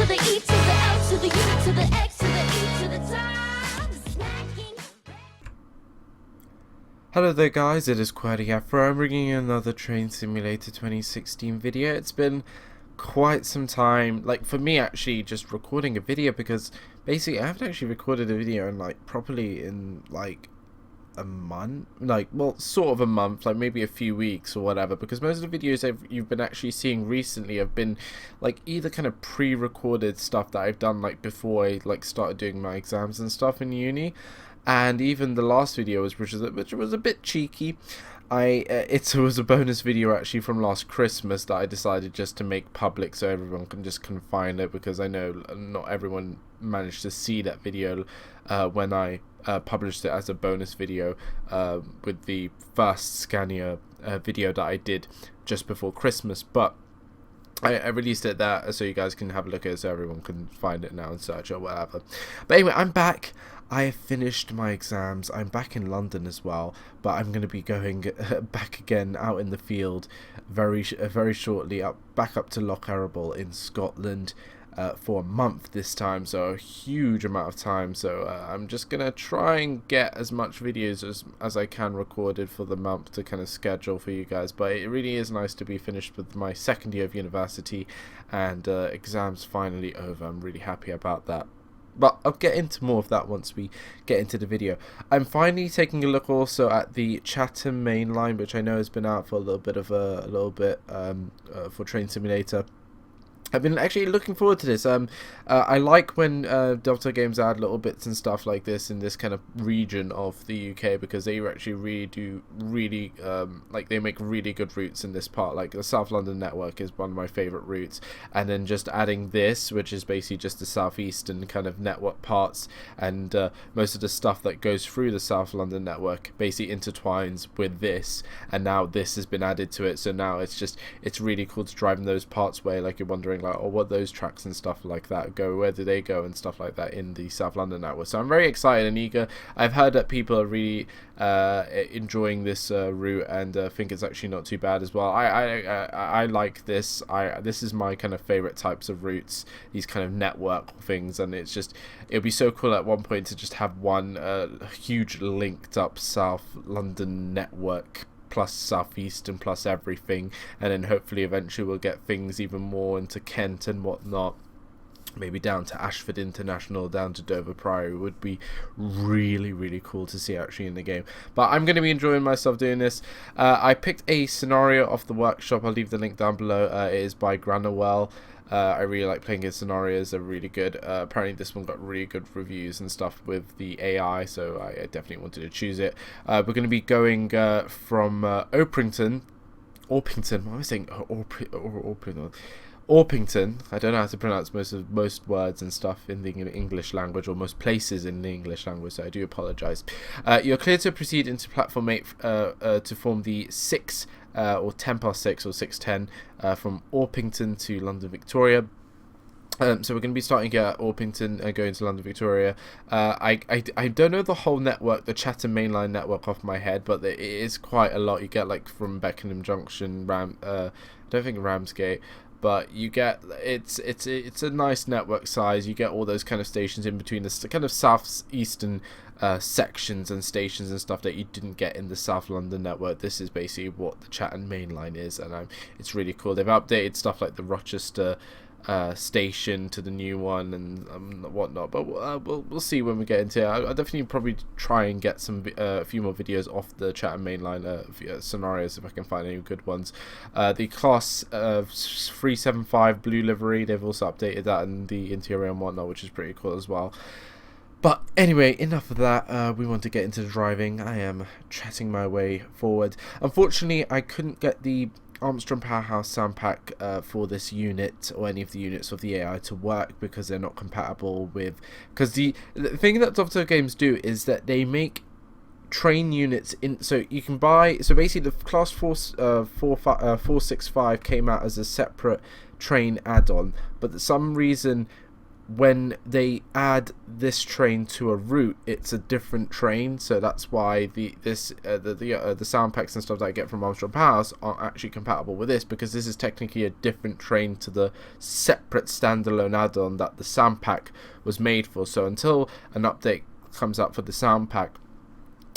the E to the L to the U to the X to the E to the top. Smacking. Hello there guys, it is Qwerty Afro. I'm bringing you another Train Simulator 2016 video. It's been quite some time, like for me actually, just recording a video, because basically I haven't actually recorded a video in like properly in like a month, like, well, sort of a month, like maybe a few weeks or whatever, because most of the videos you've been actually seeing recently have been like either kind of pre-recorded stuff that I've done like before I like started doing my exams and stuff in uni. And even the last video which was a bit cheeky. It was a bonus video actually from last Christmas that I decided just to make public so everyone can find it, because I know not everyone managed to see that video when I published it as a bonus video with the first Scania video that I did just before Christmas. But I released it there so you guys can have a look at it, so everyone can find it now and search or whatever. But anyway, I'm back. I have finished my exams. I'm back in London as well, but I'm going to be going back again out in the field very shortly, back up to Loch Arable in Scotland for a month this time, so a huge amount of time. So I'm just going to try and get as much videos as I can recorded for the month to kind of schedule for you guys. But it really is nice to be finished with my second year of university and exams finally over. I'm really happy about that. But I'll get into more of that once we get into the video. I'm finally taking a look also at the Chatham Mainline, which I know has been out for a little bit for Train Simulator. I've been actually looking forward to this. I like when Delta Games add little bits and stuff like this in this kind of region of the UK, because they actually really like they make really good routes in this part. Like the South London network is one of my favourite routes, and then just adding this, which is basically just the Southeastern kind of network parts, and most of the stuff that goes through the South London network basically intertwines with this, and now this has been added to it. So now it's really cool to drive in those parts where like you're wondering like, oh, what those tracks and stuff like that go, where do they go and stuff like that in the South London network. So I'm very excited and eager. I've heard that people are really enjoying this route, and think it's actually not too bad as well. I like this. This is my kind of favorite types of routes, these kind of network things, and it'll be so cool at one point to just have one huge linked up South London network plus Southeastern plus everything, and then hopefully eventually we'll get things even more into Kent and whatnot, maybe down to Ashford International, down to Dover Priory. Would be really cool to see actually in the game. But I'm going to be enjoying myself doing this. I picked a scenario off the workshop. I'll leave the link down below. It is by Granawell. I really like playing his scenarios. They're really good. Apparently this one got really good reviews and stuff with the AI, so I definitely wanted to choose it. We're going to be going from Orpington. What am I saying? Orpington. I don't know how to pronounce most words and stuff in the English language, or most places in the English language, so I do apologise. You're clear to proceed into platform 8 to form the 6 or 10 past 6 or 6:10 from Orpington to London Victoria. So we're going to be starting at Orpington and going to London Victoria. I don't know the whole network, the Chatham Mainline network off my head, but it is quite a lot. You get like from Beckenham Junction, I don't think Ramsgate, but you get it's a nice network size. You get all those kind of stations in between the kind of southeastern sections and stations and stuff that you didn't get in the South London network. This is basically what the Chatham Mainline is, and it's really cool. They've updated stuff like the Rochester station to the new one and whatnot, but we'll see when we get into it. I'll definitely probably try and get a few more videos off the Chatham Mainline scenarios if I can find any good ones. The class 375 blue livery, they've also updated that in the interior and whatnot, which is pretty cool as well. But anyway, enough of that. We want to get into the driving. I am chatting my way forward. Unfortunately, I couldn't get the Armstrong Powerhouse sound pack for this unit or any of the units of the AI to work, because they're not compatible with, because the thing that Delta Games do is that they make train units in, so you can buy, so basically the class 465 came out as a separate train add-on, but for some reason when they add this train to a route, it's a different train, so that's why the sound packs and stuff that I get from Armstrong Powerhouse aren't actually compatible with this, because this is technically a different train to the separate standalone add-on that the sound pack was made for. So until an update comes out for the sound pack,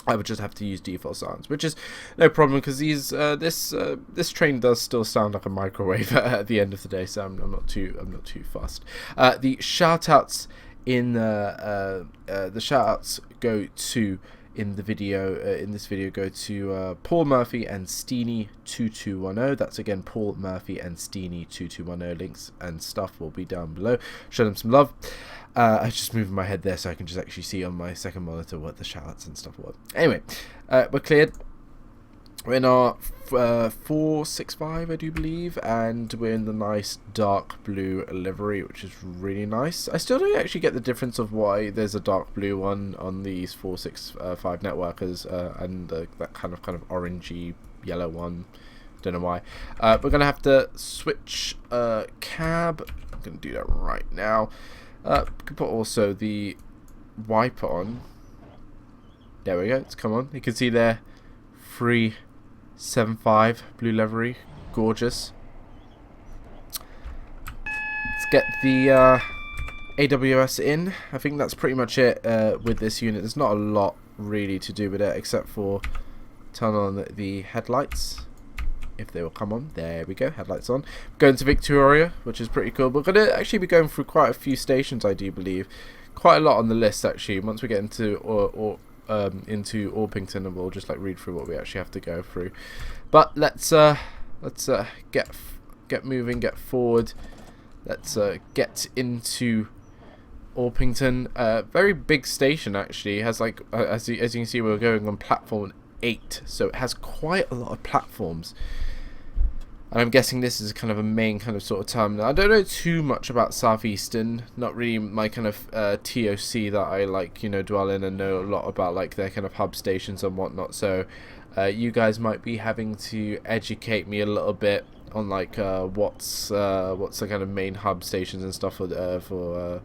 I would just have to use default sounds, which is no problem, because this train does still sound like a microwave at the end of the day, so I'm not too fussed. The shoutouts in the shoutouts go to in this video go to Paul Murphy and Steenie2210. That's again Paul Murphy and Steenie2210. Links and stuff will be down below. Show them some love. I was just moving my head there so I can just actually see on my second monitor what the shoutouts and stuff were. Anyway, we're cleared. We're in our 465, I do believe, and we're in the nice dark blue livery, which is really nice. I still don't actually get the difference of why there's a dark blue one on these 465 networkers and that kind of orangey yellow one. Don't know why. We're gonna have to switch cab. I'm gonna do that right now. Could put also the wiper on. There we go. It's come on. You can see there, 375 blue livery, gorgeous. Let's get the AWS in. I think that's pretty much it with this unit. There's not a lot really to do with it except for turn on the headlights. If they will come on. There we go, headlights on. Going to Victoria, which is pretty cool. We're going to actually be going through quite a few stations, I do believe. Quite a lot on the list, actually. Once we get into Orpington, and we'll just like read through what we actually have to go through. But let's get moving, get forward. Let's get into Orpington. Very big station, actually. It has like as you can see, we're going on platform 8, so it has quite a lot of platforms. And I'm guessing this is kind of a main kind of sort of terminal. I don't know too much about Southeastern, not really my kind of TOC that I like, dwell in and know a lot about like their kind of hub stations and whatnot. So you guys might be having to educate me a little bit on like what's the kind of main hub stations and stuff for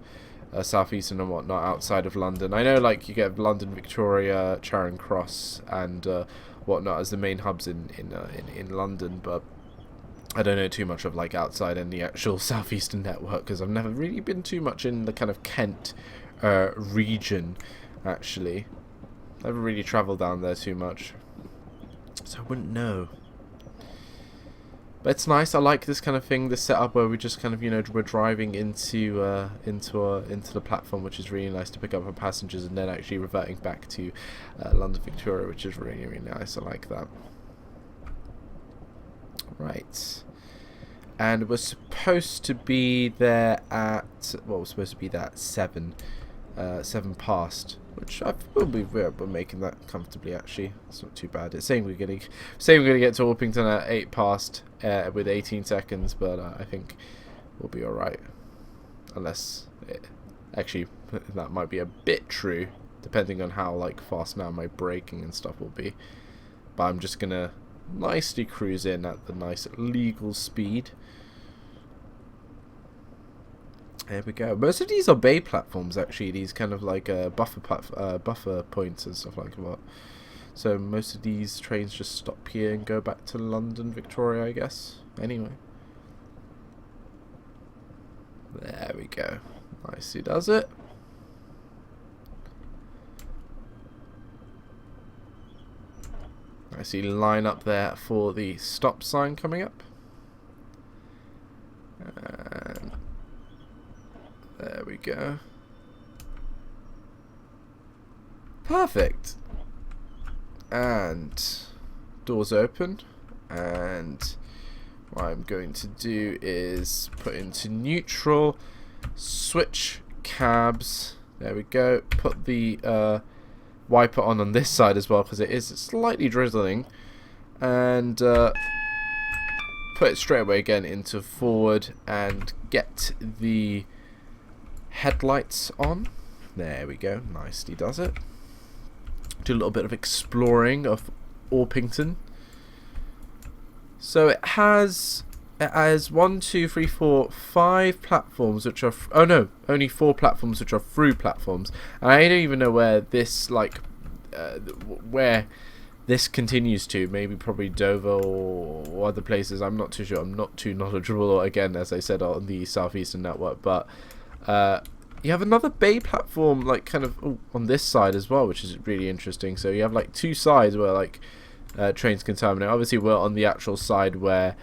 Southeastern and whatnot outside of London. I know like you get London, Victoria, Charing Cross and whatnot as the main hubs in London, but I don't know too much of like outside in the actual Southeastern network, because I've never really been too much in the kind of Kent region, actually. Never really travelled down there too much, so I wouldn't know. But it's nice. I like this kind of thing, this setup where we just kind of, we're driving into the platform, which is really nice to pick up our passengers, and then actually reverting back to London Victoria, which is really, really nice. I like that. Right. And we're supposed to be there at, well, we're supposed to be there at 7 past, which we're making that comfortably, actually. It's not too bad. It's saying we're gonna get to Orpington at 8 past with 18 seconds, but I think we'll be alright. Unless actually that might be a bit true, depending on how like fast now my braking and stuff will be. But I'm just gonna nicely cruise in at the nice legal speed. There we go. Most of these are bay platforms, actually. These kind of like buffer points and stuff like that. So most of these trains just stop here and go back to London Victoria, I guess. Anyway, there we go. Nicely does it. I see line up there for the stop sign coming up. And there we go. Perfect. And doors open. And what I'm going to do is put into neutral, switch cabs. There we go. Put the wiper on this side as well, because it is slightly drizzling, and put it straight away again into forward and get the headlights on. There we go, nicely does it. Do a little bit of exploring of Orpington. So it has it has 1, 2, 3, 4, 5 platforms which are oh no, only 4 platforms which are through platforms, and I don't even know where this where this continues to. Maybe probably Dover or other places. I'm not too sure. I'm not too knowledgeable, again, as I said, on the Southeastern network. But you have another bay platform, like kind of on this side as well, which is really interesting. So you have like 2 sides where like trains can terminate. Obviously, we're on the actual side where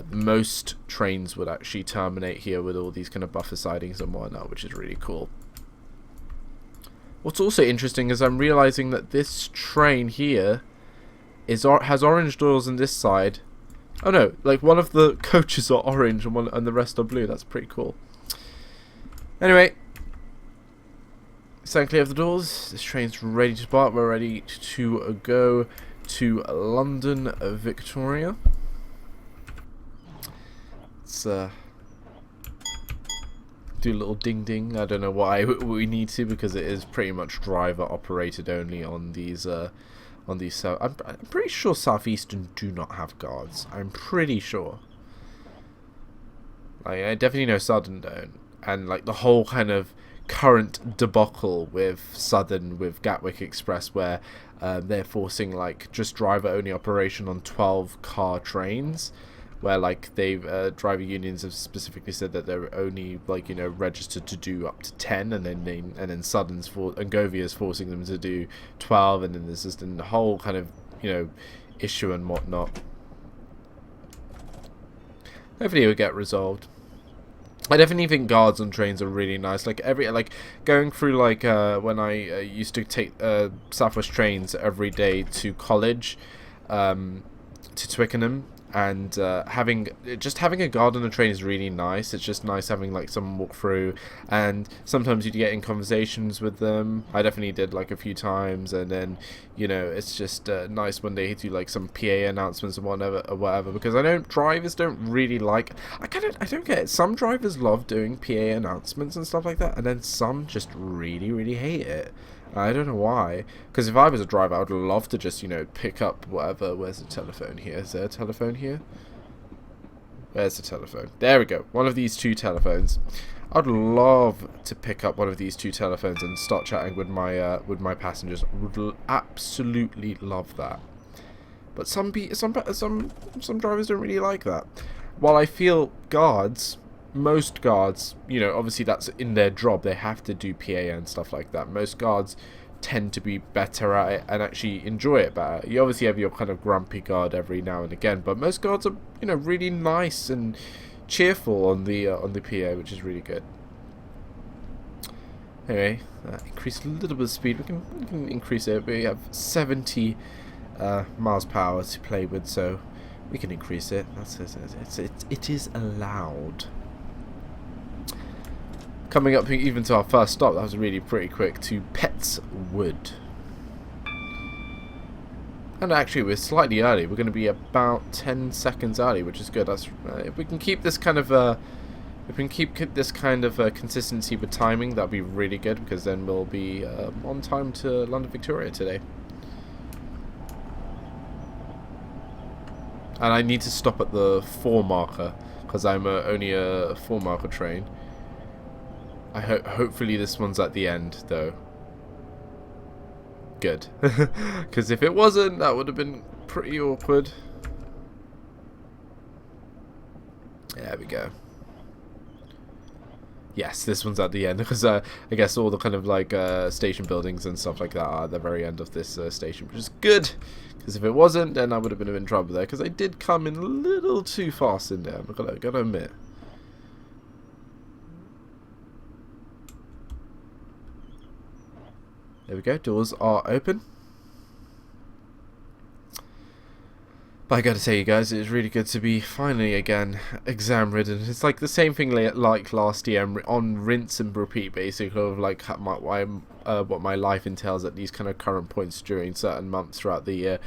most trains would actually terminate here, with all these kind of buffer sidings and whatnot, which is really cool. What's also interesting is I'm realizing that this train here has orange doors on this side. Oh no, like one of the coaches are orange and the rest are blue. That's pretty cool. Anyway, stand clear of the doors. This train's ready to depart. We're ready to go to London Victoria. Let's do a little ding ding. I don't know why we need to, because it is pretty much driver operated only on these I'm pretty sure Southeastern do not have guards. I'm pretty sure. Like, I definitely know Southern don't, and like the whole kind of current debacle with Southern, with Gatwick Express, where they're forcing like just driver only operation on 12 car trains, where like they've driver unions have specifically said that they're only, like, you know, registered to do up to 10, and then Southern's and Govia's forcing them to do 12, and then there's just a whole kind of, you know, issue and whatnot. Hopefully it will get resolved. I definitely think guards on trains are really nice. Like going through like when I used to take Southwest trains every day to college, to Twickenham. And having a guard on the train is really nice. It's just nice having like someone walk through, and sometimes you get in conversations with them. I definitely did like a few times, and then, you know, it's just nice when they do like some PA announcements and whatever. Because I know drivers don't really like. I don't get it. Some drivers love doing PA announcements and stuff like that, and then some just really hate it. I don't know why, because if I was a driver, I would love to just, you know, pick up whatever. Where's the telephone here? Is there a telephone here? Where's the telephone? There we go. One of these 2 telephones. I'd love to pick up one of these 2 telephones and start chatting with my passengers. Would absolutely love that. But some drivers don't really like that. While I feel most guards, you know, obviously that's in their job, they have to do PA and stuff like that. Most guards tend to be better at it and actually enjoy it better. You obviously have your kind of grumpy guard every now and again, but most guards are, you know, really nice and cheerful on the PA, which is really good. Anyway, increase a little bit of speed. We can increase it. We have 70 miles per hour to play with, so we can increase it. It is allowed. Coming up even to our first stop, that was really pretty quick, to Petts Wood. And actually we're slightly early. We're going to be about 10 seconds early, which is good. That's if we can keep this kind of consistency with timing, that'll be really good, because then we'll be on time to London Victoria today. And I need to stop at the 4 marker, because I'm only a 4 marker train. Hopefully this one's at the end, though. Good. Because if it wasn't, that would have been pretty awkward. There we go. Yes, this one's at the end, because I guess all the kind of like station buildings and stuff like that are at the very end of this station, which is good. Because if it wasn't, then I would have been in trouble there, because I did come in a little too fast in there, I'm gotta admit. There we go, doors are open. But I gotta say, you guys, it's really good to be finally again exam ridden. It's like the same thing like last year, on rinse and repeat, basically, of like what my life entails at these kind of current points during certain months throughout the year.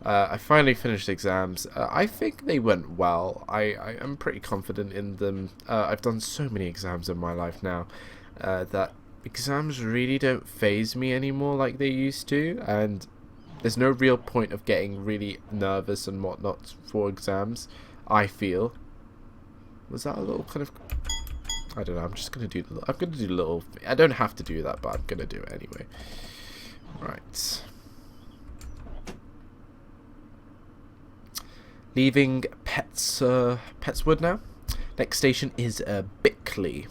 I finally finished exams. I think they went well. I am pretty confident in them. I've done so many exams in my life now that exams really don't faze me anymore like they used to, and there's no real point of getting really nervous and whatnot for exams, I feel. Was that a little kind of... I don't know, I'm just going to do... I'm going to do a little... I don't have to do that, but I'm going to do it anyway. Right. Leaving Petswood now. Next station is Bickley.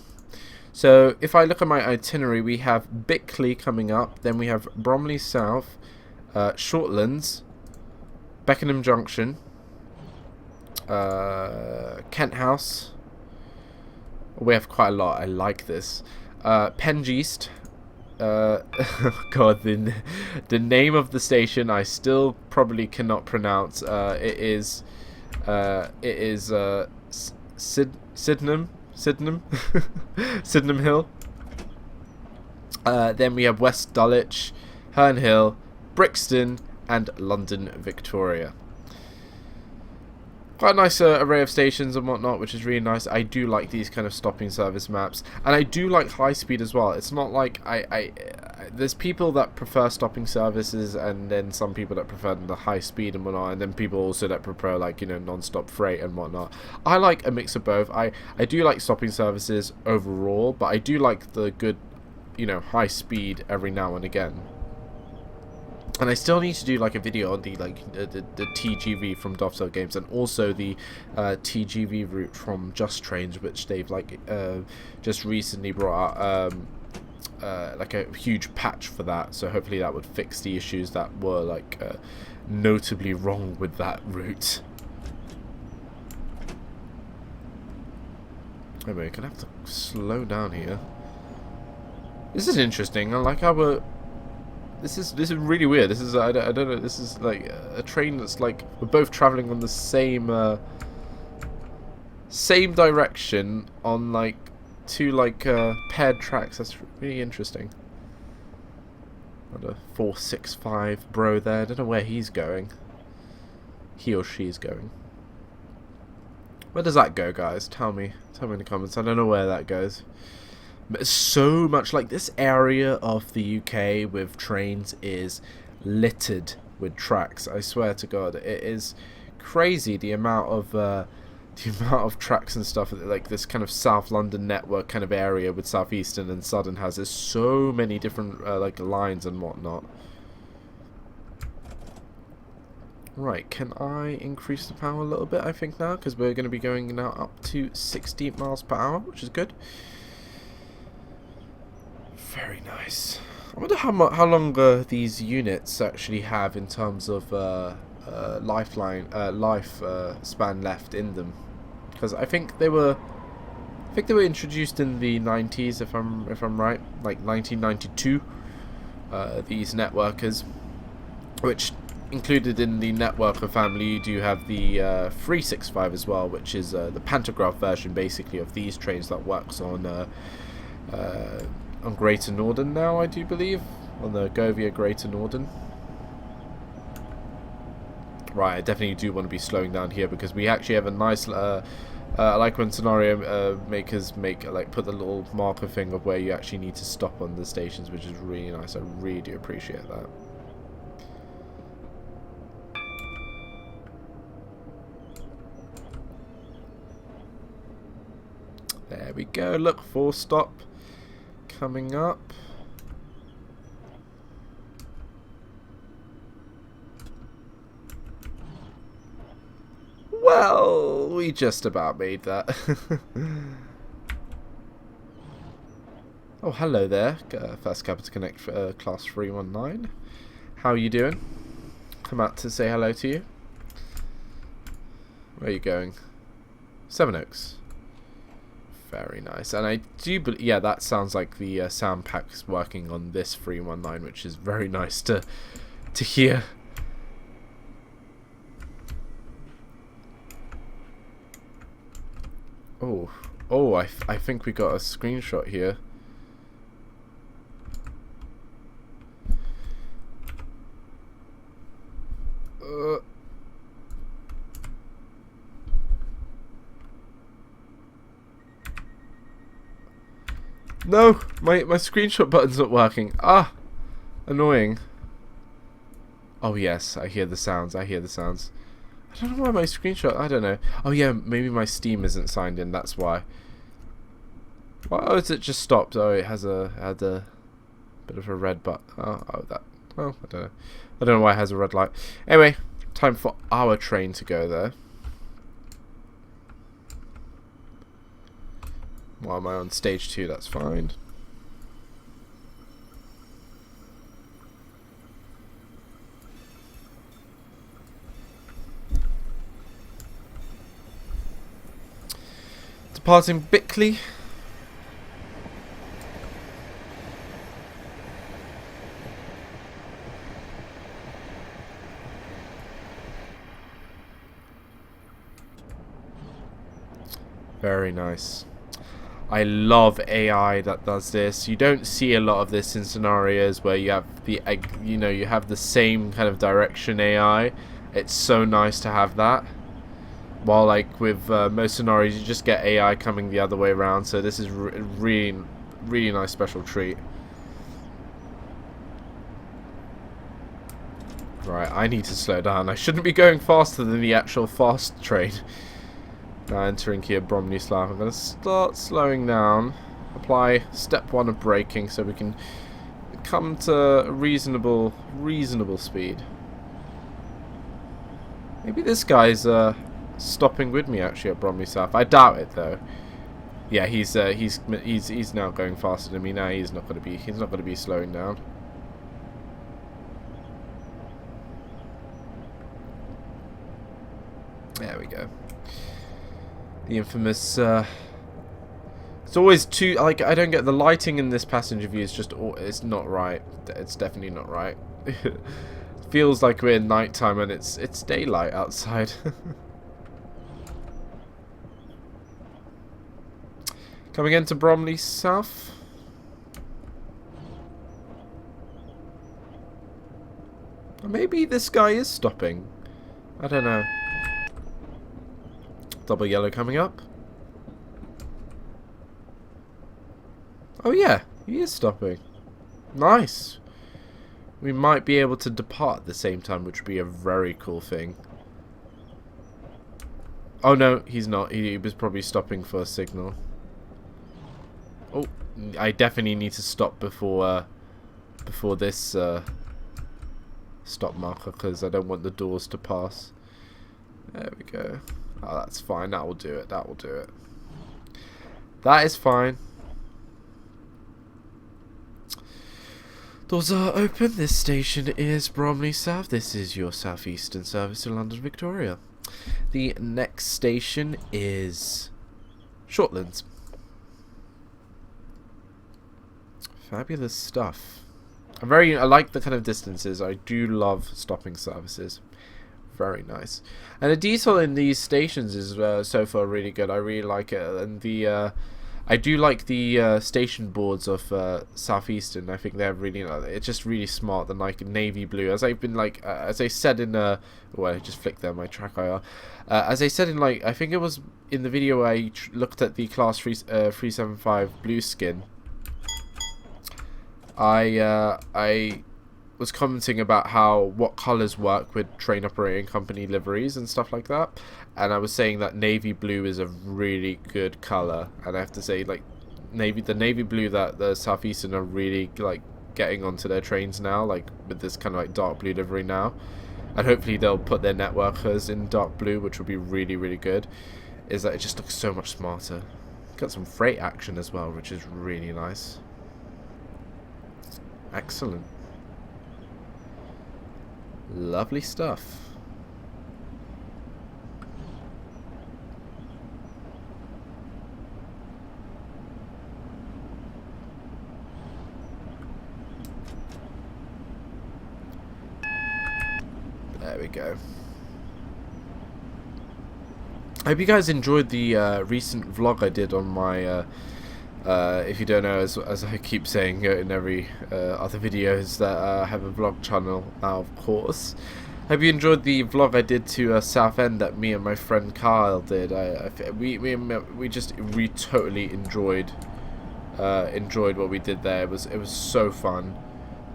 So if I look at my itinerary, we have Bickley coming up, then we have Bromley South, Shortlands, Beckenham Junction, Kent House. We have quite a lot. I like this. Penge East. God, the name of the station I still probably cannot pronounce. It is Sydenham Sydenham Hill. Then we have West Dulwich, Herne Hill, Brixton, and London Victoria. Quite a nice array of stations and whatnot, which is really nice. I do like these kind of stopping service maps, and I do like high speed as well. It's not like there's people that prefer stopping services, and then some people that prefer the high speed and whatnot, and then people also that prefer, like, you know, non-stop freight and whatnot. I like a mix of both. I do like stopping services overall, but I do like the good, you know, high speed every now and again. And I still need to do like a video on the TGV from Dovetail Games, and also the TGV route from Just Trains, which they've like just recently brought out like a huge patch for that. So hopefully that would fix the issues that were like notably wrong with that route. Anyway, we're gonna have to slow down here. This is interesting. I like how we're... This is really weird. This is I don't know. This is like a train that's like we're both traveling on the same direction on like two like paired tracks. That's really interesting. Got a 465 bro there. I don't know where he's going. He or she's going. Where does that go, guys? Tell me in the comments. I don't know where that goes. But so much, like, this area of the UK with trains is littered with tracks. I swear to God, it is crazy the amount of tracks and stuff that, like, this kind of South London network kind of area with Southeastern and Southern has. There's so many different like lines and whatnot. Right, can I increase the power a little bit? I think now, because we're going to be going now up to 60 miles per hour, which is good. Very nice. I wonder how long these units actually have in terms of life span left in them, because I think they were introduced in the 90s, if I'm right, like 1992. These networkers, which included in the networker family, you do have the 365 as well, which is the pantograph version basically of these trains that works on Greater Northern now, I do believe, on the Govia Greater Northern. Right, I definitely do want to be slowing down here, because we actually have a nice, I like when scenario makers put the little marker thing of where you actually need to stop on the stations, which is really nice. I really do appreciate that. There we go, look, 4 stop coming up. Well, we just about made that. Oh, hello there. First Capital Connect Class 319. How are you doing? Come out to say hello to you. Where are you going? Sevenoaks. Very nice. And I do believe, yeah, that sounds like the sound pack's working on this 319, which is very nice to hear. Oh, I think we got a screenshot here. No, my screenshot button's not working. Ah, annoying. Oh yes, I hear the sounds. I don't know why my screenshot, I don't know. Oh yeah, maybe my Steam isn't signed in, that's why. Why is it just stopped? Oh, it had a bit of a red button. Oh, I don't know. I don't know why it has a red light. Anyway, time for our train to go there. Why am I on stage 2? That's fine. Departing Bickley. Very nice. I love AI that does this. You don't see a lot of this in scenarios where you have the, you have the same kind of direction AI. It's so nice to have that. While like with most scenarios, you just get AI coming the other way around. So this is really nice special treat. Right, I need to slow down. I shouldn't be going faster than the actual fast train. Now entering here Bromley South. I'm going to start slowing down. Apply step 1 of braking so we can come to a reasonable speed. Maybe this guy's stopping with me actually at Bromley South. I doubt it though. Yeah, he's now going faster than me now. He's not going to be slowing down. There we go. The infamous. It's always too like I don't get the lighting in this passenger view. Is just it's not right. It's definitely not right. It feels like we're in nighttime and it's daylight outside. Coming into Bromley South. Maybe this guy is stopping. I don't know. Double yellow coming up. Oh yeah, he is stopping. Nice. We might be able to depart at the same time, which would be a very cool thing. Oh no, he's not. He was probably stopping for a signal. Oh, I definitely need to stop before this stop marker because I don't want the doors to pass. There we go. Oh, that's fine. That will do it. That will do it. That is fine. Doors are open. This station is Bromley South. This is your Southeastern service to London Victoria. The next station is Shortlands. Fabulous stuff. I like the kind of distances. I do love stopping services. Very nice. And the detail in these stations is so far really good. I really like it. And the I do like the station boards of Southeastern. I think they're really it's just really smart. The like navy blue, as I've been like as I said in well, I just flicked there my track IR. As I said in like I think it was in the video I looked at the class 375 blue skin. I was commenting about what colours work with train operating company liveries and stuff like that, and I was saying that navy blue is a really good colour, and I have to say like the navy blue that the Southeastern are really like getting onto their trains now, like with this kind of like dark blue livery now, and hopefully they'll put their networkers in dark blue, which will be really good. Is that it just looks so much smarter. Got some freight action as well, which is really nice. Excellent. Lovely stuff. There we go. I hope you guys enjoyed the recent vlog I did on my if you don't know, as I keep saying in every other videos, that I have a vlog channel now, of course. Hope you enjoyed the vlog I did to Southend that me and my friend Kyle did. We totally enjoyed what we did there. It was so fun.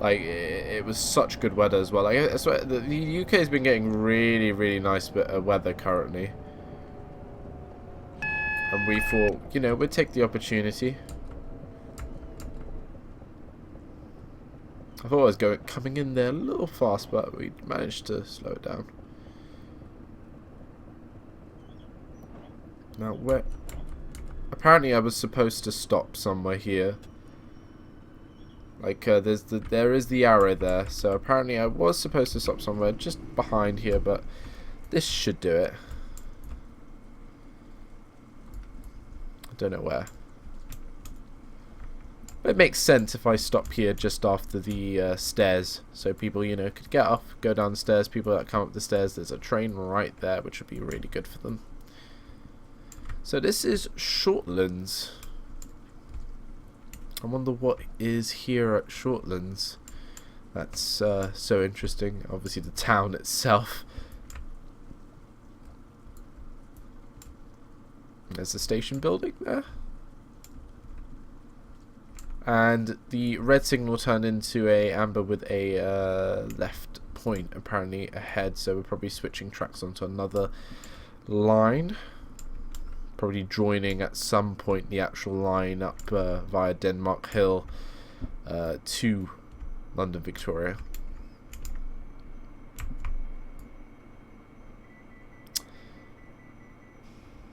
Like it was such good weather as well. Like I swear, the UK has been getting really, really nice weather currently, and we thought, you know, we'd take the opportunity. I thought I was coming in there a little fast, but we managed to slow it down. Now where? Apparently, I was supposed to stop somewhere here. Like there is the arrow there, so apparently I was supposed to stop somewhere just behind here, but this should do it. I don't know where. But it makes sense if I stop here just after the stairs, so people, you know, could get off, go down the stairs. People that come up the stairs, there's a train right there, which would be really good for them. So this is Shortlands. I wonder what is here at Shortlands. That's so interesting. Obviously the town itself. There's the station building there. And the red signal turned into a amber with a left point apparently ahead. So we're probably switching tracks onto another line. Probably joining at some point the actual line up via Denmark Hill to London Victoria.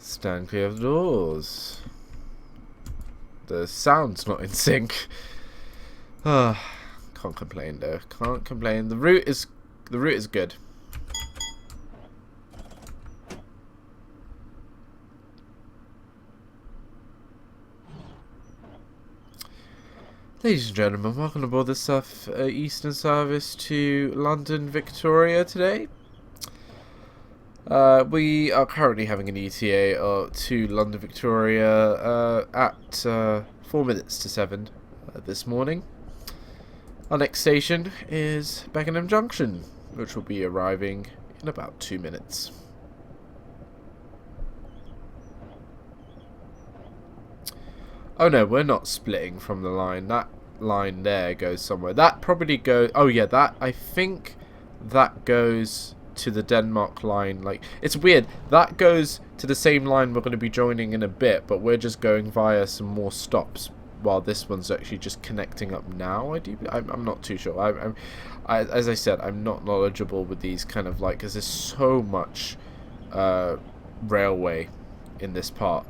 Stand clear of the doors. The sound's not in sync. Can't complain though. Can't complain. The route is good. Ladies and gentlemen, welcome aboard the Southeastern service to London Victoria today. We are currently having an ETA to London Victoria at 4 minutes to 7 this morning. Our next station is Beckenham Junction, which will be arriving in about 2 minutes. Oh no, we're not splitting from the line. That line there goes somewhere. That probably goes... Oh yeah, that... I think that goes to the Denmark line. Like, it's weird. That goes to the same line we're going to be joining in a bit, but we're just going via some more stops, while this one's actually just connecting up now. I'm not too sure. As I said, I'm not knowledgeable with these kind of, like, because there's so much railway in this part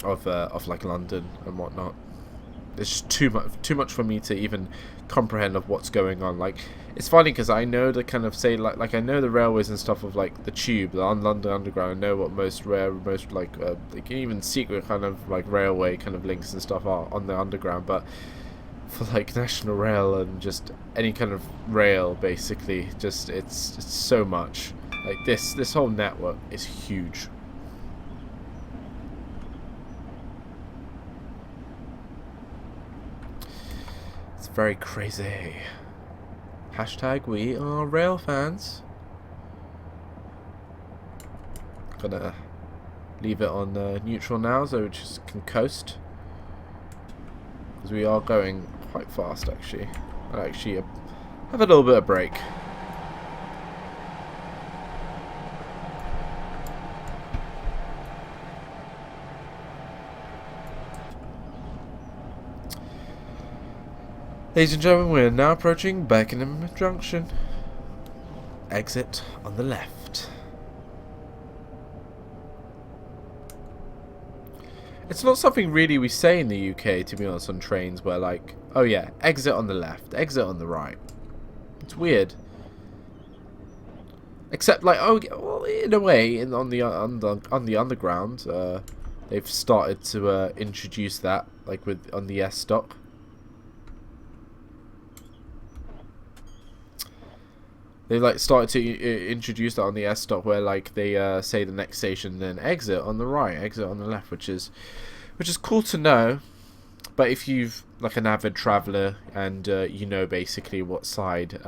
of like London and whatnot. It's just too much for me to even comprehend of what's going on. Like, it's funny because I know the kind of say like I know the railways and stuff of like the tube, the London Underground. I know what most like even secret kind of like railway kind of links and stuff are on the Underground, but for like National Rail and just any kind of rail, basically, just it's so much. Like this whole network is huge. Very crazy. Hashtag we are rail fans. Gonna leave it on neutral now so we just can coast, because we are going quite fast actually. I'll actually have a little bit of break. Ladies and gentlemen, we're now approaching Beckenham Junction. Exit on the left. It's not something really we say in the UK, to be honest, on trains, where like, oh yeah, exit on the left, exit on the right. It's weird. Except like, oh, well, in a way, on the underground, they've started to introduce that, like on the S stock. They like started to introduce that on the S stop, where like they say the next station, then exit on the right, exit on the left, which is cool to know. But if you've like an avid traveller and you know basically what side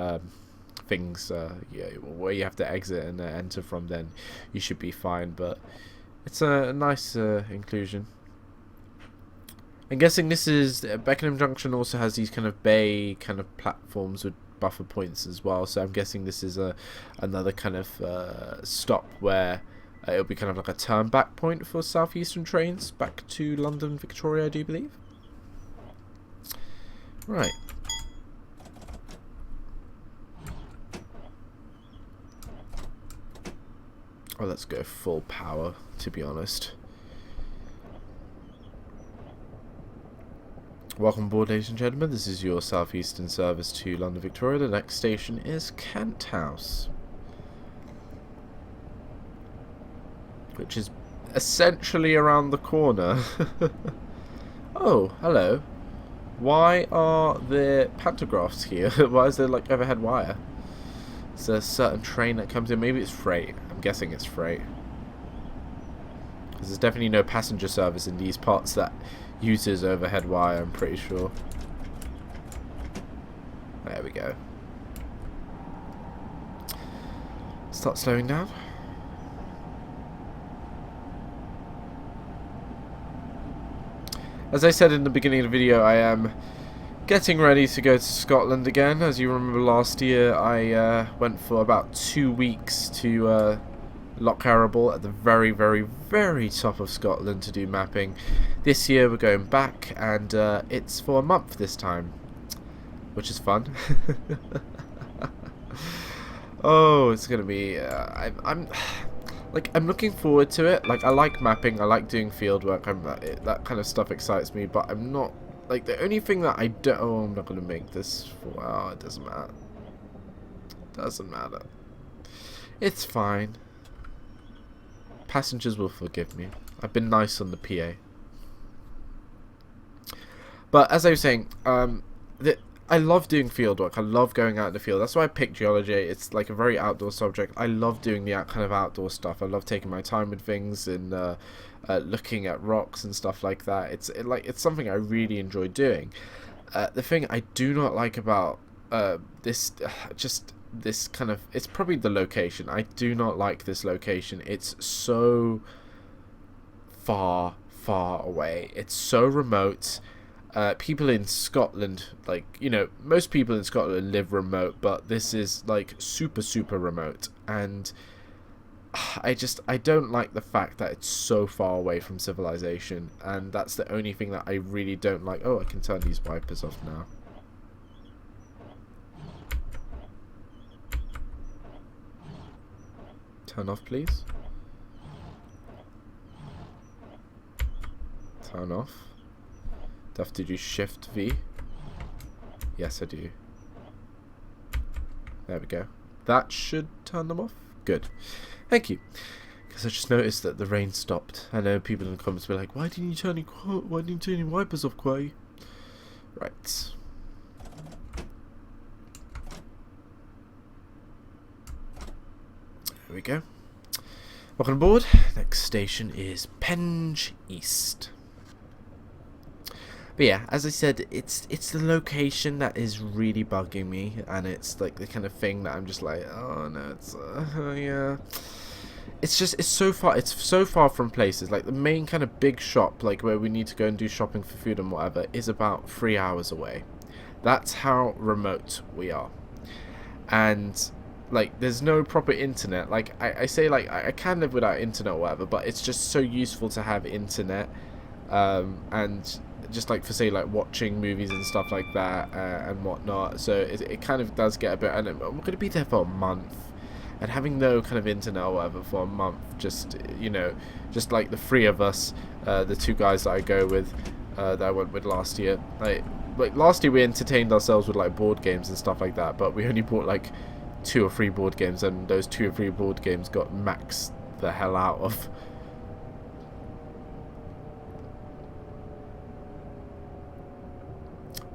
things where you have to exit and enter from, then you should be fine. But it's a nice inclusion. I'm guessing this is Beckenham Junction also has these kind of bay kind of platforms with buffer points as well. So I'm guessing this is another kind of stop where it'll be kind of like a turn back point for Southeastern trains back to London Victoria, I do believe. Right. Oh, let's go full power, to be honest. Welcome aboard, ladies and gentlemen. This is your Southeastern service to London Victoria. The next station is Kent House, which is essentially around the corner. Oh, hello. Why are there pantographs here? Why is there like overhead wire? Is there a certain train that comes in? Maybe it's freight. I'm guessing it's freight. Because there's definitely no passenger service in these parts that uses overhead wire, I'm pretty sure. There we go. Start slowing down. As I said in the beginning of the video, I am getting ready to go to Scotland again. As you remember, last year I went for about 2 weeks to Lochcarable at the very, very, very top of Scotland to do mapping. This year we're going back, and it's for a month this time, which is fun. Oh, it's gonna be. I'm looking forward to it. Like, I like mapping. I like doing field work. That kind of stuff excites me. But I'm not like the only thing that I don't. Oh, I'm not gonna make this. Oh, it doesn't matter. Doesn't matter. It's fine. Passengers will forgive me. I've been nice on the PA. But as I was saying, I love doing field work. I love going out in the field. That's why I picked geology. It's like a very outdoor subject. I love doing the kind of outdoor stuff. I love taking my time with things and looking at rocks and stuff like that. It's something I really enjoy doing. The thing I do not like about this kind of, it's probably the location. I do not like this location. It's so far away. It's so remote. People in Scotland, like, you know, most people in Scotland live remote, but this is like super remote, and I don't like the fact that it's so far away from civilization, and that's the only thing that I really don't like. Oh, I can turn these wipers off now. Turn off, please. Turn off. Do I have to do Shift V? Yes, I do. There we go. That should turn them off. Good. Thank you. Because I just noticed that the rain stopped. I know people in the comments were like, "Why didn't you turn your wipers off, Qwerty?" Right. There we go. Welcome aboard. Next station is Penge East. But yeah, as I said, it's the location that is really bugging me, and it's like the kind of thing that I'm just like, oh no, it's yeah. It's so far from places. Like the main kind of big shop, like where we need to go and do shopping for food and whatever, is about 3 hours away. That's how remote we are. And like, there's no proper internet. Like I say, like I can live without internet or whatever, but it's just so useful to have internet, and just like for say like watching movies and stuff like that, and whatnot. So it kind of does get a bit, and we're going to be there for a month, and having no kind of internet or whatever for a month, just, you know, just like the three of us, the two guys that I go with, that I went with last year, like last year we entertained ourselves with like board games and stuff like that, but we only bought like 2 or 3 board games, and those 2 or 3 board games got maxed the hell out of.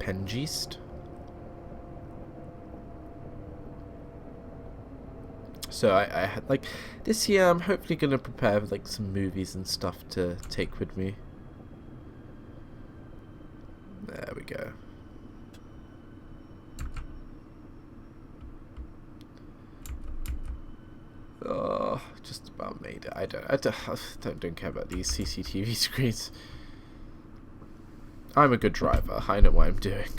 Penge East. So I had like this year, I'm hopefully gonna prepare like some movies and stuff to take with me. There we go. Oh, just about made it. I don't care about these CCTV screens. I'm a good driver. I know what I'm doing.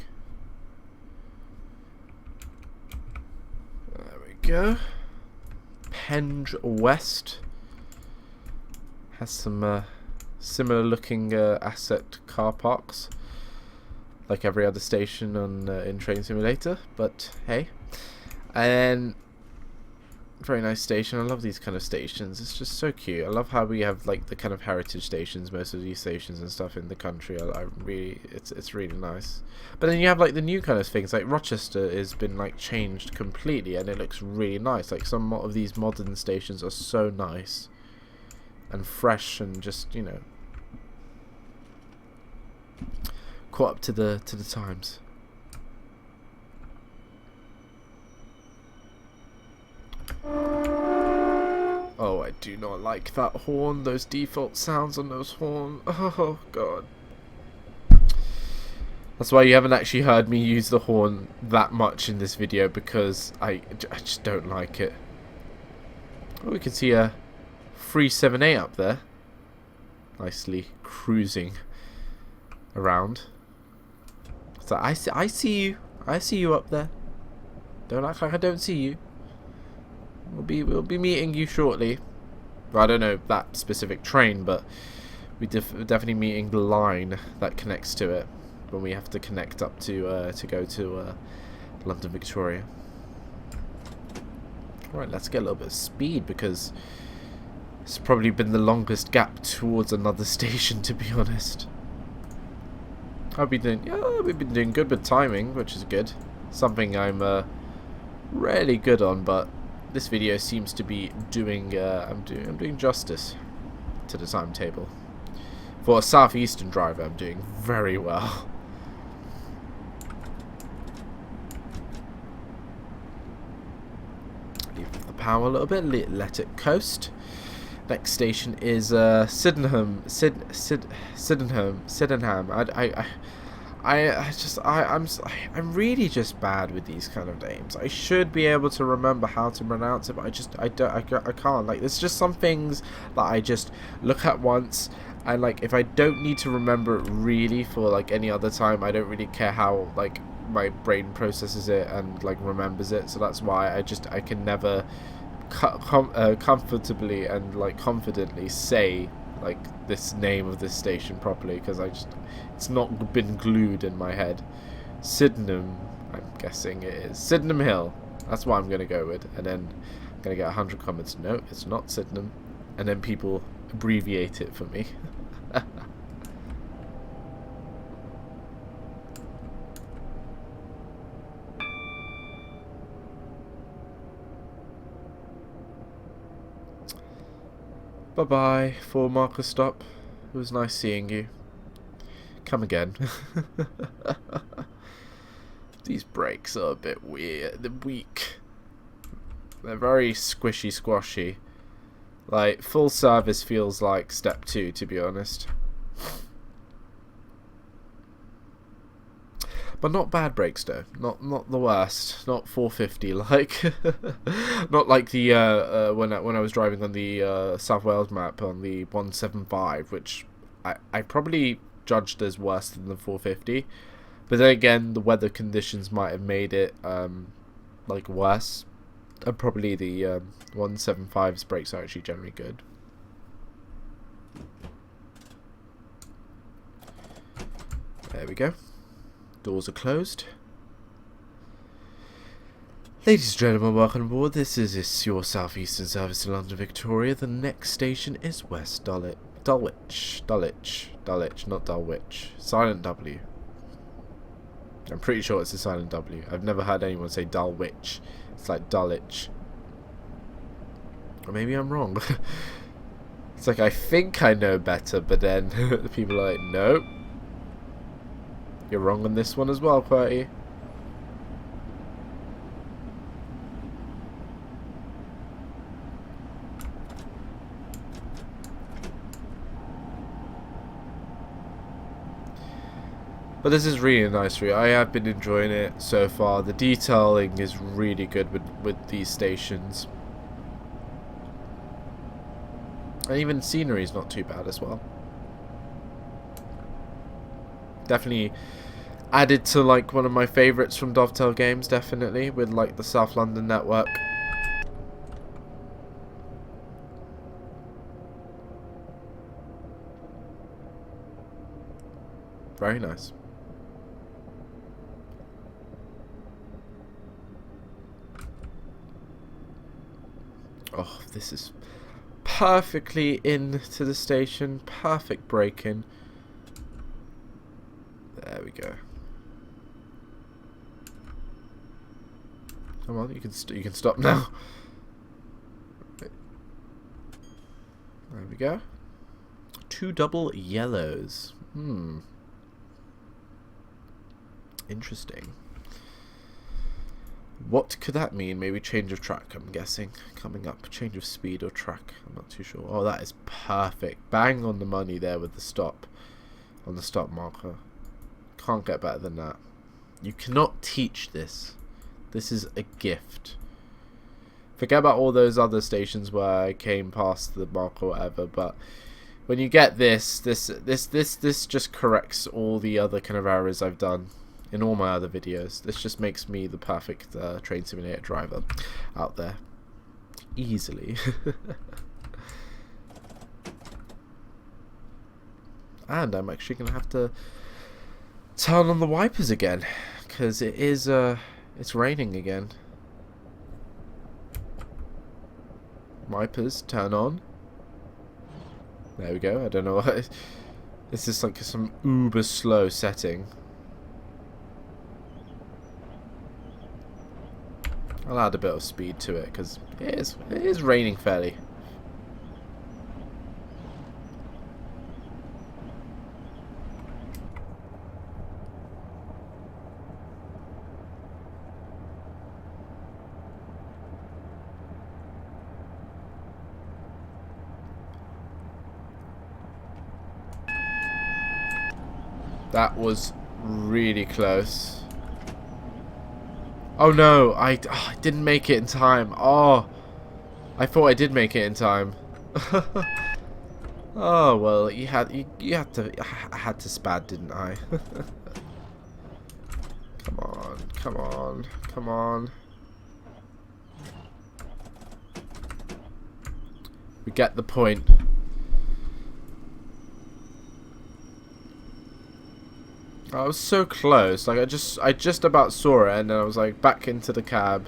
There we go. Penge West has some similar looking asset car parks, like every other station on in Train Simulator. But hey, and very nice station. I love these kind of stations. It's just so cute. I love how we have like the kind of heritage stations, most of these stations and stuff in the country. I really, it's really nice. But then you have like the new kind of things, like Rochester has been like changed completely, and it looks really nice. Like some of these modern stations are so nice and fresh, and just, you know, caught up to the times. Oh, I do not like that horn, those default sounds on those horns. Oh, God. That's why you haven't actually heard me use the horn that much in this video, because I just don't like it. Oh, we can see a 378 up there. Nicely cruising around. So I see you. I see you up there. Don't act like I don't see you. We'll be meeting you shortly. Well, I don't know that specific train, but we're definitely meeting the line that connects to it when we have to connect up to go to London Victoria. Right, let's get a little bit of speed, because it's probably been the longest gap towards another station, to be honest. We've been doing good with timing, which is good. Something I'm really good on, but this video seems to be doing I'm doing justice to the timetable. For a Southeastern driver, I'm doing very well. Leave the power a little bit, let it coast. Next station is Sydenham. I'm really just bad with these kind of names. I should be able to remember how to pronounce it, but I can't. Like, there's just some things that I just look at once, and like if I don't need to remember it really for like any other time, I don't really care how like my brain processes it and like remembers it. So that's why I can never comfortably and like confidently say like this name of this station properly, because it's not been glued in my head. Sydenham, I'm guessing it is Sydenham Hill. That's what I'm gonna go with, and then I'm gonna get 100 comments. No, it's not Sydenham, and then people abbreviate it for me. Bye-bye, 4 marker stop. It was nice seeing you. Come again. These brakes are a bit weird. They're weak. They're very squishy, squashy. Like, full service feels like step 2, to be honest. But not bad brakes though. Not the worst. Not 450 like. Not like the when I was driving on the South Wales map on the 175, which I probably judged as worse than the 450. But then again, the weather conditions might have made it like worse. And probably the 175's brakes are actually generally good. There we go. Doors are closed. Ladies and gentlemen, welcome aboard. This is your Southeastern service to London Victoria. The next station is West Dulwich, not Dulwich. Silent W. I'm pretty sure it's a silent W. I've never heard anyone say Dulwich. It's like Dulwich. Or maybe I'm wrong. It's like I think I know better, but then the people are like, nope. You're wrong on this one as well, QWERTEE. But this is really a nice route. I have been enjoying it so far. The detailing is really good with these stations. And even scenery is not too bad as well. Definitely added to like one of my favourites from Dovetail games, definitely, with like the South London network. Very nice. Oh, this is perfectly into the station. Perfect break-in. There we go. Come on, you can stop now. There we go. 2 double yellows. Interesting. What could that mean? Maybe change of track, I'm guessing. Coming up. Change of speed or track. I'm not too sure. Oh, that is perfect. Bang on the money there with the stop. On the stop marker. Can't get better than that. You cannot teach this. This is a gift. Forget about all those other stations where I came past the mark or whatever, but when you get this just corrects all the other kind of errors I've done in all my other videos. This just makes me the perfect train simulator driver out there. Easily. And I'm actually going to have to turn on the wipers again, because it is, it's raining again. Wipers, turn on. There we go. I don't know what. This is like some uber slow setting. I'll add a bit of speed to it because it is raining fairly. That was really close. Oh no, I didn't make it in time. Oh, I thought I did make it in time. Oh well, you had to. I had to spad, didn't I? Come on, come on, come on. We get the point. I was so close. Like I just about saw it, and then I was like back into the cab.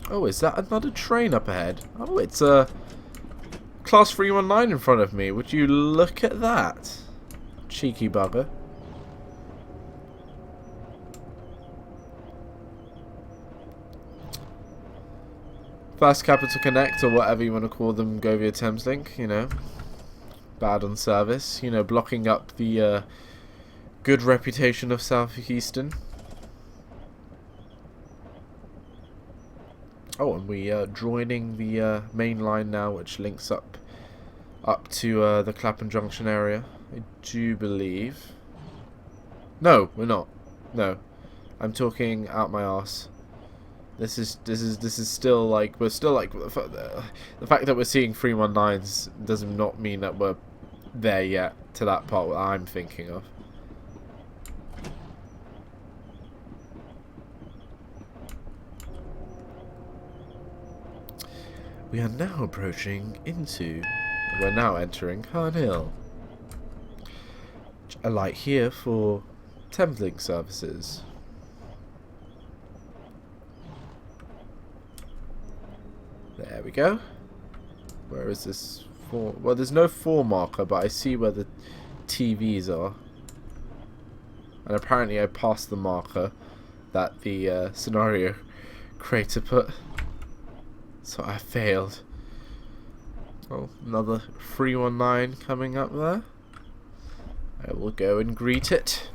Oh, is that another train up ahead? Oh, it's a Class 319 in front of me. Would you look at that? Cheeky bugger. Fast Capital Connect, or whatever you want to call them, go via Thameslink, you know. Bad on service, you know, blocking up the good reputation of Southeastern. Oh, and we are joining the main line now, which links up to the Clapham Junction area. I do believe. No, we're not. No, I'm talking out my arse. This is still like, we're still like, the fact that we're seeing 319s does not mean that we're there yet to that part that I'm thinking of. We are now approaching into, we're now entering Herne Hill. A light here for Thameslink services. There we go. Where is this for? Well, there's no 4 marker, but I see where the TVs are. And apparently I passed the marker that the scenario creator put. So I failed. Oh, another 319 coming up there. I will go and greet it.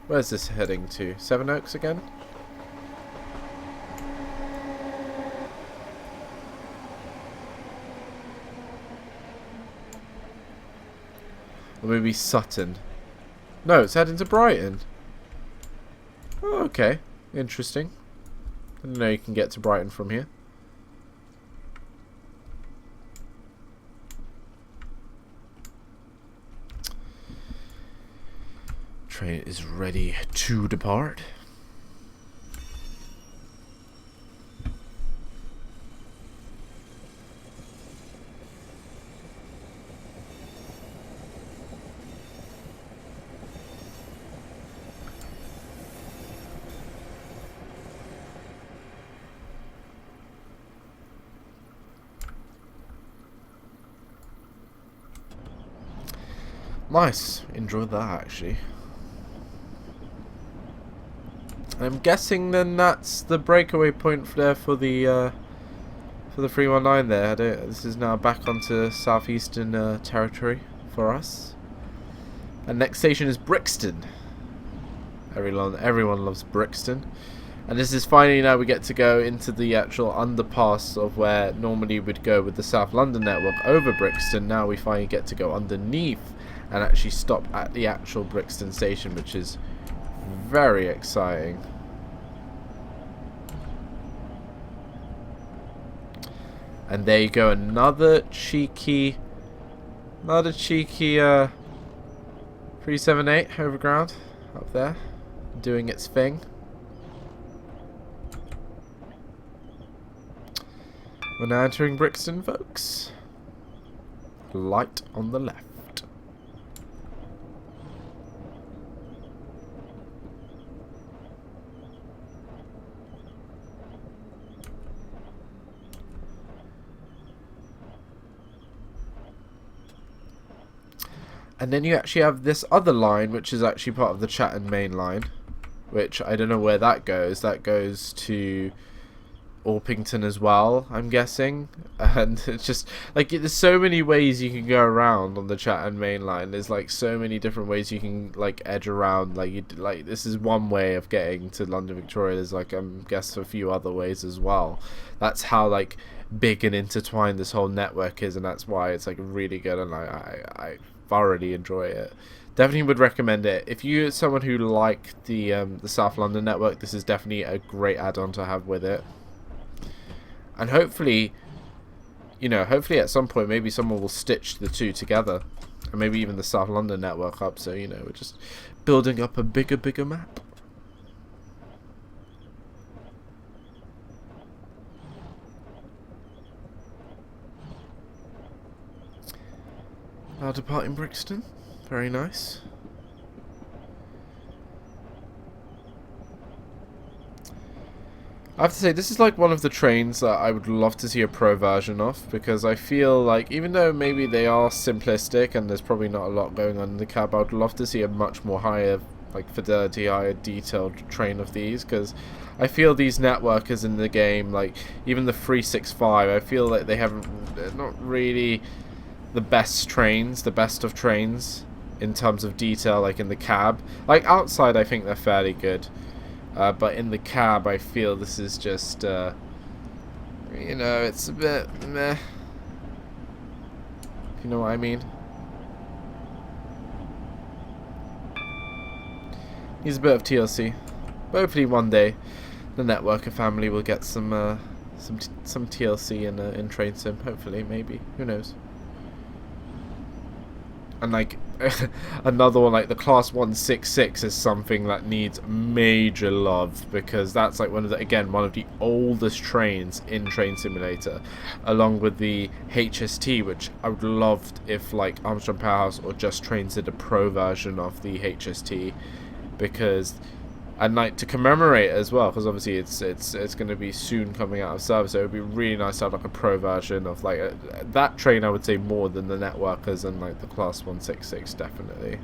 Where's this heading to? Sevenoaks again? Or maybe Sutton. No, it's heading to Brighton. Oh, okay. Interesting. I didn't know you can get to Brighton from here. Train is ready to depart. Nice, enjoyed that actually. I'm guessing then that's the breakaway point there for the 319 there. This is now back onto Southeastern territory for us. And next station is Brixton. Everyone loves Brixton. And this is finally now we get to go into the actual underpass of where normally we'd go with the South London network over Brixton. Now we finally get to go underneath and actually stop at the actual Brixton station, which is very exciting. And there you go, another cheeky 378 overground up there, doing its thing. We're now entering Brixton, folks. Light on the left. And then you actually have this other line, which is actually part of the Chatham Mainline, which I don't know where that goes. That goes to Orpington as well, I'm guessing. And it's just like there's so many ways you can go around on the Chatham Mainline. There's like so many different ways you can like edge around. Like this is one way of getting to London Victoria. There's like I'm guess a few other ways as well. That's how like big and intertwined this whole network is, and that's why it's like really good. And I thoroughly enjoy it. Definitely would recommend it if you're someone who like the South London network. This is definitely a great add-on to have with it. And hopefully, you know, hopefully at some point maybe someone will stitch the two together, and maybe even the South London network up. So you know, we're just building up a bigger map. Now departing Brixton, very nice. I have to say, this is like one of the trains that I would love to see a pro version of, because I feel like even though maybe they are simplistic and there's probably not a lot going on in the cab, I would love to see a much more higher like fidelity, higher detailed train of these, because I feel these networkers in the game, like even the 365, I feel like they're not really the best trains, the best of trains in terms of detail, like in the cab. Like outside I think they're fairly good, but in the cab I feel this is just you know, it's a bit meh, if you know what I mean. Needs a bit of TLC, but hopefully one day the networker family will get some TLC in Train Sim, hopefully, maybe, who knows. And like another one, like the Class 166 is something that needs major love, because that's like one of the oldest trains in Train Simulator, along with the HST, which I would love if like Armstrong Powerhouse or Just Trains did a pro version of the HST, because and like to commemorate as well, because obviously it's going to be soon coming out of service, so it would be really nice to have like a pro version of like that train. I would say more than the networkers and like the Class 166, definitely.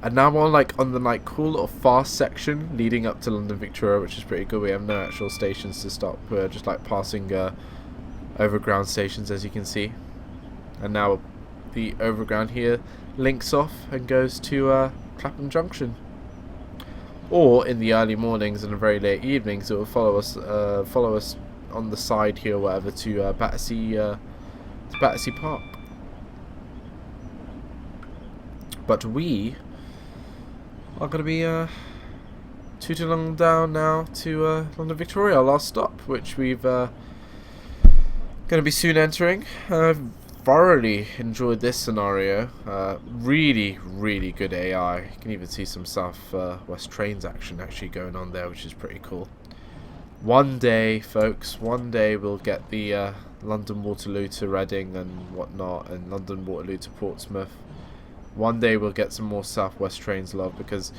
And now we're like on the like cool little fast section leading up to London Victoria, which is pretty good. We have no actual stations to stop, we're just like passing overground stations, as you can see. And now the overground here links off and goes to Chatham Junction, or in the early mornings and the very late evenings it will follow us on the side here or whatever to Battersea Park. But we are going to be tooting along down now to London Victoria, our last stop, which we've going to be soon entering. thoroughly enjoyed this scenario. Really, really good AI. You can even see some South West trains action actually going on there, which is pretty cool. One day, folks, one day we'll get the London Waterloo to Reading and whatnot, and London Waterloo to Portsmouth. One day we'll get some more South West trains, love, because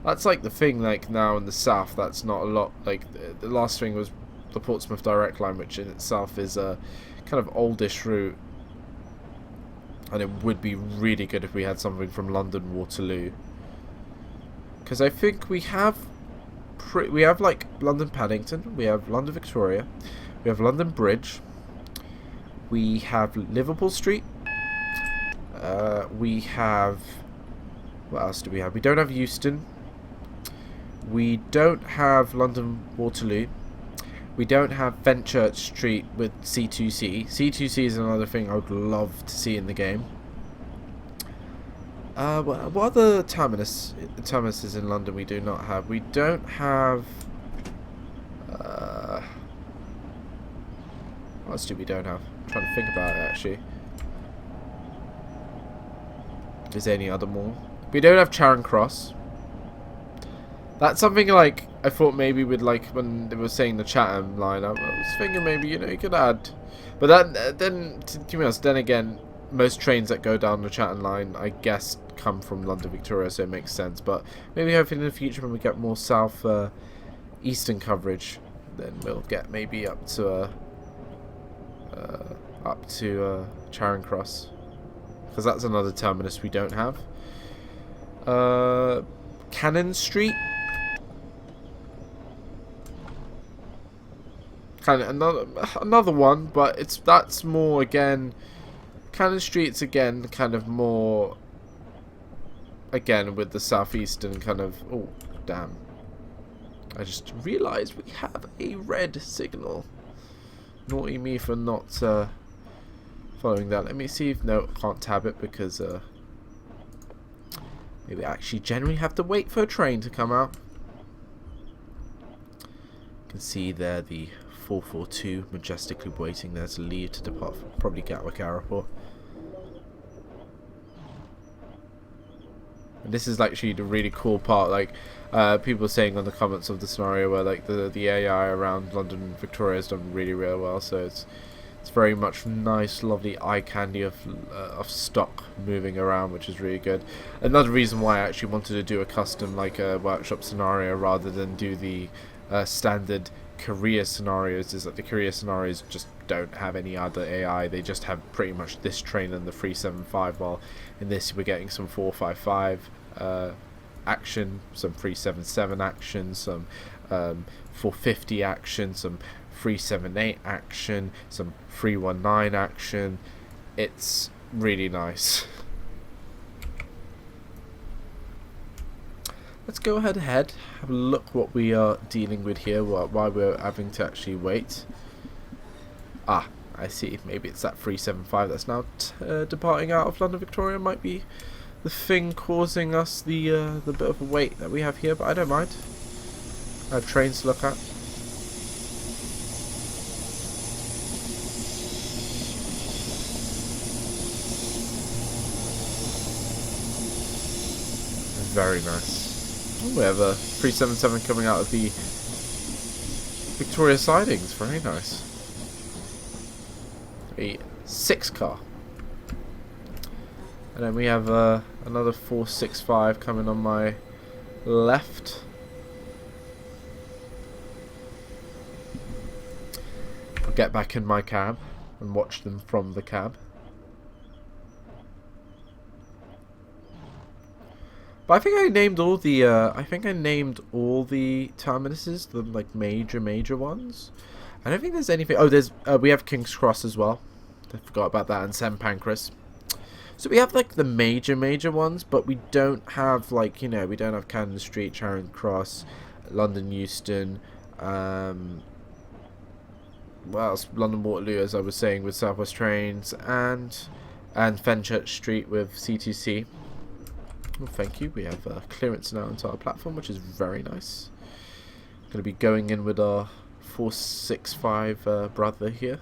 that's like the thing, like now in the South, that's not a lot. Like the last thing was the Portsmouth Direct Line, which in itself is a kind of oldish route. And it would be really good if we had something from London Waterloo, because I think we have like London Paddington, we have London Victoria, we have London Bridge, we have Liverpool Street, we have, what else do we have? We don't have Euston, we don't have London Waterloo, we don't have Fenchurch Street with C2C. C2C is another thing I would love to see in the game. What other terminuses in London we do not have? We don't have... what else do we don't have? I'm trying to think about it, actually. Is there any other more? We don't have Charing Cross. That's something like I thought maybe with, like, when they were saying the Chatham line, I was thinking maybe, you know, you could add. But that, then, to be honest, then again, most trains that go down the Chatham line, I guess, come from London Victoria, so it makes sense. But maybe hopefully in the future when we get more South Eastern coverage, then we'll get maybe up to Charing Cross, because that's another terminus we don't have. Cannon Street. Kind of another one, but that's more again. Cannon Street's again kind of more again with the Southeastern kind of. Oh damn! I just realised we have a red signal. Naughty me for not following that. Let me see if no, I can't tab it because maybe I actually generally have to wait for a train to come out. You can see there the 442 majestically waiting there to leave to depart from probably Gatwick Airport. And this is actually the really cool part, like people saying on the comments of the scenario where like the AI around London Victoria has done really well, so it's very much nice, lovely eye candy of stock moving around, which is really good. Another reason why I actually wanted to do a custom like a workshop scenario rather than do the standard career scenarios is that the career scenarios just don't have any other AI. They just have pretty much this train and the 375, while in this we're getting some 455 action, some 377 action, some 450 action, some 378 action, some 319 action. It's really nice. Let's go ahead, have a look what we are dealing with here, why we're having to actually wait. Ah, I see, maybe it's that 375 that's now departing out of London Victoria might be the thing causing us the bit of a wait that we have here, but I don't mind. I have trains to look at. Very nice. Oh, we have a 377 coming out of the Victoria sidings. Very nice. A 6 car. And then we have another 465 coming on my left. I'll get back in my cab and watch them from the cab. But I think I named all the terminuses, the like major ones. I don't think there's anything. Oh, there's we have King's Cross as well. I forgot about that, and St Pancras. So we have like the major ones, but we don't have like, you know, we don't have Cannon Street, Charing Cross, London Euston, what else? London Waterloo, as I was saying, with South West trains, and Fenchurch Street with C2C. Well, thank you. We have clearance now onto our platform, which is very nice. Going to be going in with our 465 brother here.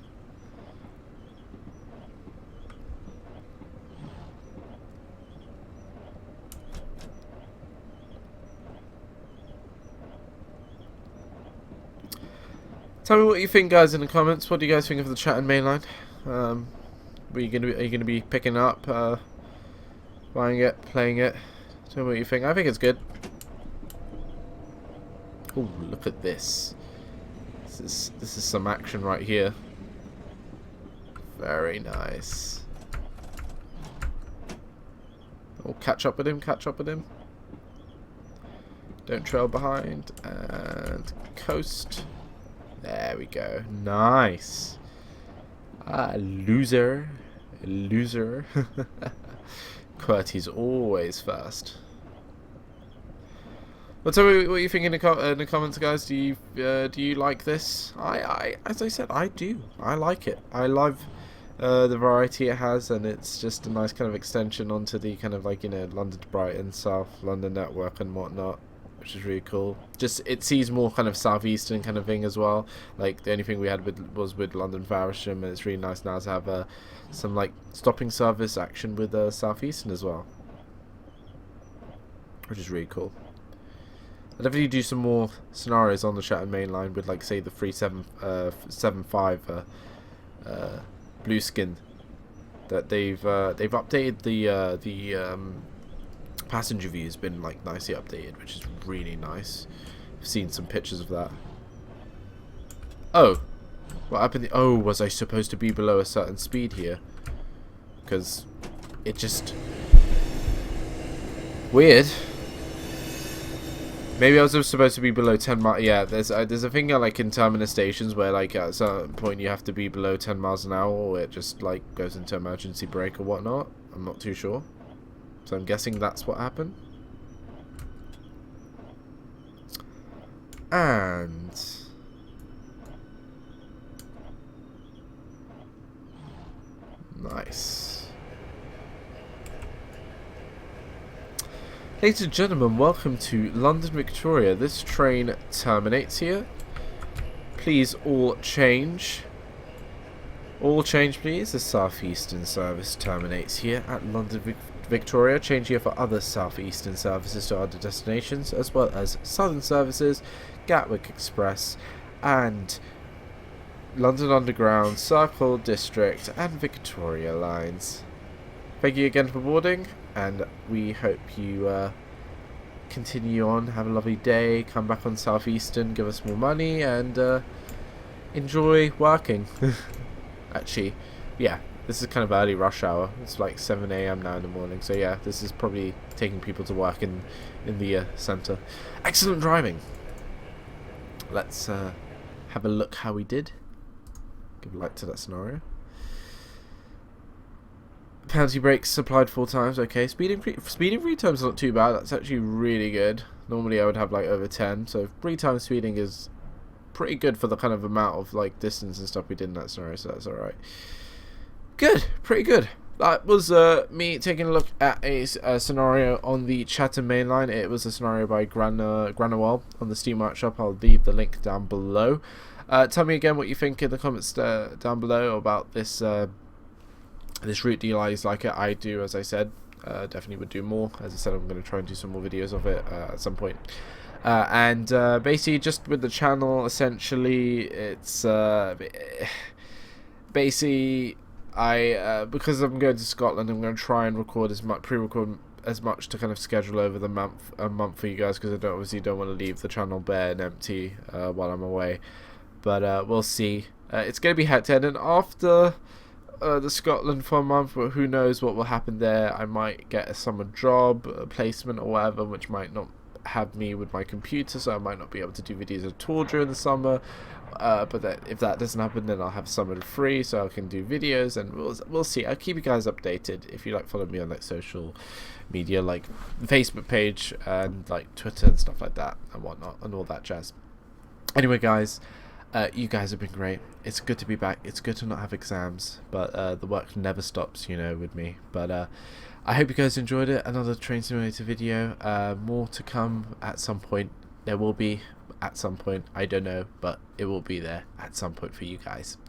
Tell me what you think, guys, in the comments. What do you guys think of the Chatham Mainline? Are you gonna be picking up, buying it, playing it? Tell me what you think. I think it's good. Oh, look at this. This is some action right here. Very nice. Oh, catch up with him, catch up with him. Don't trail behind. And coast. There we go. Nice. Ah, loser. Loser. QWERTEE's always first. Well, tell me what you think in the comments, guys. Do you like this? As I said, I do. I like it. I love the variety it has, and it's just a nice kind of extension onto the kind of like, you know, London to Brighton, South London network and whatnot, which is really cool. Just it sees more kind of Southeastern kind of thing as well. Like the only thing we had was with London Faversham, and it's really nice now to have some like stopping service action with Southeastern as well, which is really cool. I'll definitely do some more scenarios on the Chatham Mainline with, like, say, the 375 Blueskin. That they've updated the passenger view has been, like, nicely updated, which is really nice. I've seen some pictures of that. Oh, what happened? Oh, was I supposed to be below a certain speed here? Because it just weird. Maybe I was supposed to be below 10 miles. Yeah, there's a thing like in terminus stations where like at a certain point you have to be below 10 miles an hour, or it just like goes into emergency brake or whatnot. I'm not too sure, so I'm guessing that's what happened. And nice. Ladies and gentlemen, welcome to London Victoria. This train terminates here. Please all change. All change, please. The Southeastern service terminates here at London Victoria. Change here for other Southeastern services to other destinations, as well as Southern services, Gatwick Express, and London Underground, Circle, District, and Victoria lines. Thank you again for boarding, and we hope you continue on, have a lovely day, come back on Southeastern, give us more money, and enjoy working. Actually, yeah, this is kind of early rush hour. It's like 7 AM now in the morning, so yeah, this is probably taking people to work in the centre. Excellent driving. Let's have a look how we did. Give a like to that scenario. Penalty brakes applied 4 times. Okay, speeding 3 times is not too bad. That's actually really good. Normally I would have like over 10, so 3 times speeding is pretty good for the kind of amount of like distance and stuff we did in that scenario. So that's all right. Good, pretty good. That was me taking a look at a scenario on the Chatham Mainline. It was a scenario by Granawell on the Steam Workshop. I'll leave the link down below. Tell me again what you think in the comments down below about this. This route. Do you guys like it? I do, as I said. Definitely would do more. As I said, I'm going to try and do some more videos of it at some point. And basically, just with the channel, essentially, it's basically because I'm going to Scotland, I'm going to try and record as much, pre-record as much to kind of schedule over a month for you guys, because I obviously don't want to leave the channel bare and empty while I'm away. But we'll see. It's going to be hectic, and after the Scotland for a month, but who knows what will happen there. I might get a summer job, a placement or whatever, which might not have me with my computer, so I might not be able to do videos at all during the summer. But if that doesn't happen, then I'll have summer free, so I can do videos, and we'll see. I'll keep you guys updated. If you like, follow me on like social media, like the Facebook page and like Twitter and stuff like that and whatnot and all that jazz. Anyway, guys. You guys have been great. It's good to be back. It's good to not have exams, but the work never stops, you know, with me. But I hope you guys enjoyed it. Another Train Simulator video. More to come at some point. There will be at some point. I don't know, but it will be there at some point for you guys.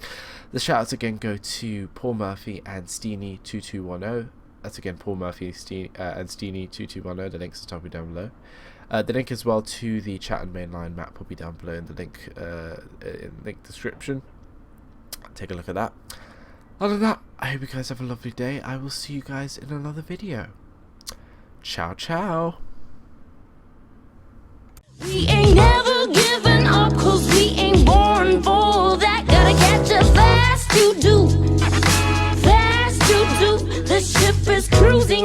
The shoutouts again go to Paul Murphy and Steenie2210. That's again Paul Murphy and Steenie2210. The links are top down below. The link as well to the Chatham Mainline map will be down below in the link description. Take a look at that. Other than that, I hope you guys have a lovely day. I will see you guys in another video. Ciao, ciao. We ain't never giving up, cause we ain't born for that. Gotta catch up fast, you do. Fast, you do. The ship is cruising.